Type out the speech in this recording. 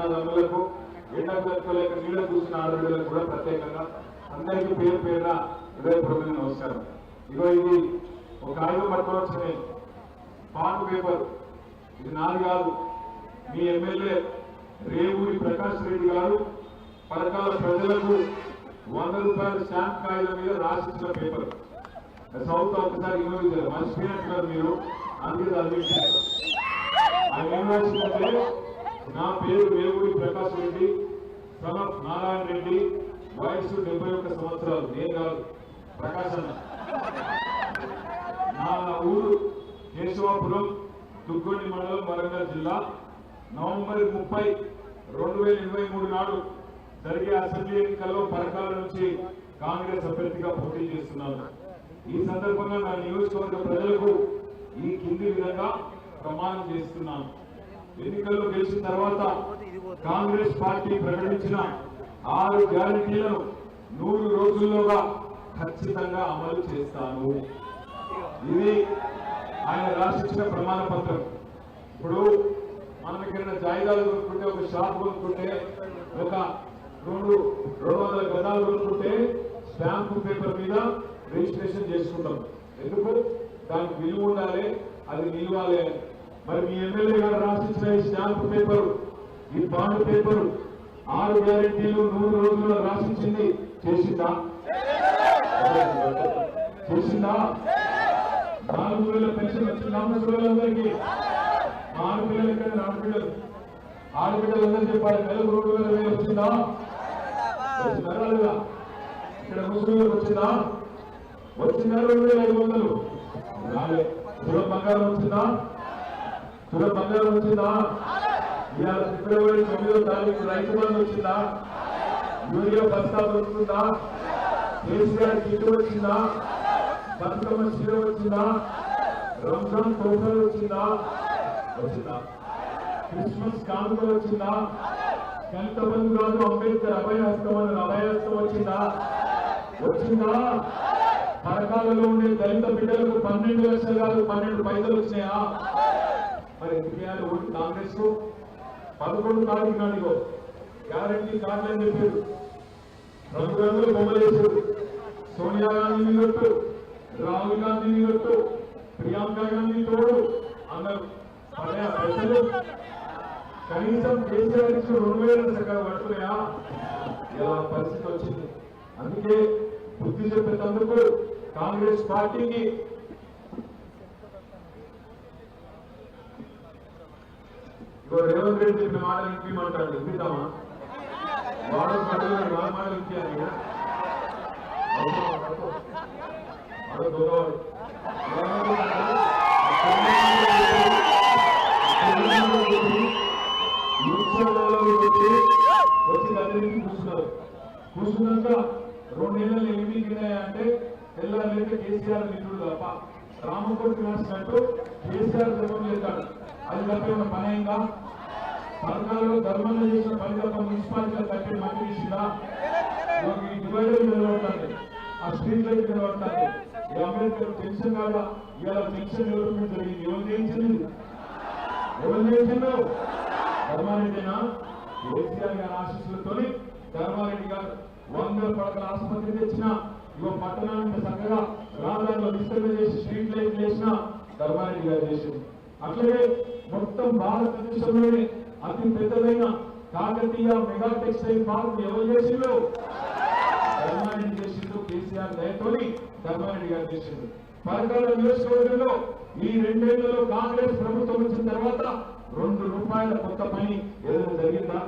అన్నదమ్ములకు ఎండకు తట్టుకోలేక నీళ్ళ చూసిన ఆడపిల్లలకు కూడా ప్రత్యేకంగా అందరికీ పేరు పేరున హృదయపూర్వక నమస్కారం. ఇగో ఇది ఒక కాగితం పట్టుకొని వచ్చిన బాండ్ పేపర్, ఇది నాది కాదు, మీ ఎమ్మెల్యే రేవూరి ప్రకాష్ రెడ్డి గారు పరకాల ప్రజలకు 100 రూపాయల స్టాంప్ కాగితం మీద రాసిచ్చిన పేపర్. సౌత్ ఒకసారి ఇన్వోల్వ్ మర్చిపోయినట్టున్నారు మీరు, అందుకే చదివించారు. ఆయన ఏం రాసిందంటే, నా పేరు రేవూరి ప్రకాష్ రెడ్డి, సన్ ఆఫ్ నారాయణ రెడ్డి, వయసు 71 సంవత్సరాలు. నేను కాదు, ప్రకాశ్ అన్న. నా ఊరు కేశవాపురం, దుగ్గొండి మండలం, వరంగల్ జిల్లా. నవంబర్ 30, 2023 నాడు జరిగే అసెంబ్లీ ఎన్నికల్లో పరకాల నుంచి కాంగ్రెస్ అభ్యర్థిగా పోటీ చేస్తున్నాను. ఈ సందర్భంగా నా నియోజకవర్గ ప్రజలకు ఈ కింది విధంగా ప్రమాణం చేస్తున్నాను. ఎన్నికల్లో గెలిచిన తర్వాత కాంగ్రెస్ పార్టీ ప్రకటించిన 6 గ్యారెంటీలను 100 రోజుల్లోగా ఖచ్చితంగా అమలు చేస్తాను. ఇది ఆయన రాసిచ్చిన ప్రమాణ పత్రం. ఇప్పుడు మనం ఎక్కడైనా జాయిదాలు కొనుక్కుంటే, ఒక షాప్ కొనుక్కుంటే, ఒక 200 గదాలు కొనుక్కుంటే స్టాంపు పేపర్ మీద రిజిస్ట్రేషన్ చేసుకుంటాం. ఎందుకు? దానికి విలువ ఉండాలి, అది నిలవాలి. మరి మీ ఎమ్మెల్యే గారు రాసిచ్చిన ఈ స్టాంపు పేపరు, ఈ బాండ్ పేపరు 6 గ్యారెంటీలు 100 రోజుల్లో రాసిచ్చింది చేసిందా? 4,000 పెన్షన్ వచ్చిందా? అందరికీ ఆడపిల్లలు ఎక్కడ? ఆడపిల్లలందరూ చెప్పాలి, నెలకు 2,000 వచ్చిందా? వచ్చినారా లేదా? ఇక్కడ ముస్లింలకు వచ్చిందా? 2,500 రాలే. తులం బంగారం వచ్చిందా? ఇవాళ ఫిబ్రవరి 9వ తారీఖు రైతు బంధు వచ్చిందా? యూరియా బస్తా దొరుకుతుందా? కేసీఆర్ కిట్ వచ్చిందా? బతుకమ్మ చీర వచ్చిందా? రంజాన్ తోఫలు వచ్చిందా? క్రిస్మస్ కానుకలు వచ్చిందా? దళిత బంధు కాదు, అంబేద్కర్ అభయహస్తం వచ్చిందా? పరకాలలో ఉండే దళిత బిడ్డలకు 12 లక్షలు కాదు 12 పైసలు వచ్చినాయా? మరి ఎందుకు ఓటు కాంగ్రెస్? 11 తారీఖు నాడుగో గ్యారంటీ కార్డులు అని చెప్పారు, రంగురంగులు బొమ్మలు వేసారు. సోనియా గాంధీ కొట్టు, రాహుల్ గాంధీ కొట్టు, ప్రియాంక గాంధీ తోడు అన్నారు. పైసలు కనీసం కేసీఆర్ ఇచ్చి 2,000 చక్కగా పడుతున్నాయా? ఇలా పరిస్థితి వచ్చింది. అందుకే బుద్ధి చెప్పేందుకు కాంగ్రెస్ పార్టీకి రేవంత్ రెడ్డి చెప్పిన మాటలు ఇంకేమంటాడు? వింటామా? వాడు మాటలు ఇంకేయాలి. వచ్చి దగ్గరికి కూర్చున్నాక 2 నెలలు ఏమి అంటే తెల్లారైతే కేసీఆర్ నిధుడు తప్ప రామకోటి రాసినట్టు కేసీఆర్ ధర్మం చేస్తాడు. అది తప్ప ఏమైనా పని అయిందా? పథకాలలో ధర్మంలో చేసిన పని తప్ప మున్సిపాలిటీలో కట్టే మట్టి ఇచ్చిందా? డివైడర్ నిలబడుతుంది, ఆ స్ట్రీట్ లైట్ నిలబడుతుంది. అంబేద్కర్ పెన్షన్ కాదా? ఇవాళ పెన్షన్ డెవలప్మెంట్ జరిగింది. ఎవరు చేసిండు? ధర్మారెడ్డినా? కేసీఆర్ గారి ఆశీస్సులతో ధర్మారెడ్డి గారు 100 పడకల ఆసుపత్రి తెచ్చిన, ఇవ పట్టణాన్ని చక్కగా రాజధానిలో విస్తరణ చేసి స్ట్రీట్ లైట్ చేసిన ధర్మారెడ్డి గారు చేసింది. అట్లనే మొత్తం భారతదేశంలోనే అతి పెద్దదైన కాకతీయ మెగా టెక్స్టైల్ పార్క్ ఎవరు చేసిండు? ధర్మారెడ్డి చేసిండు. కేసీఆర్ దయతోని ధర్మారెడ్డి గారు చేసిండు. పరకాల నియోజకవర్గంలో ఈ 2 ఏళ్లలో కాంగ్రెస్ ప్రభుత్వం వచ్చిన తర్వాత 2 రూపాయల కొత్త పని ఏదైనా జరిగిందా?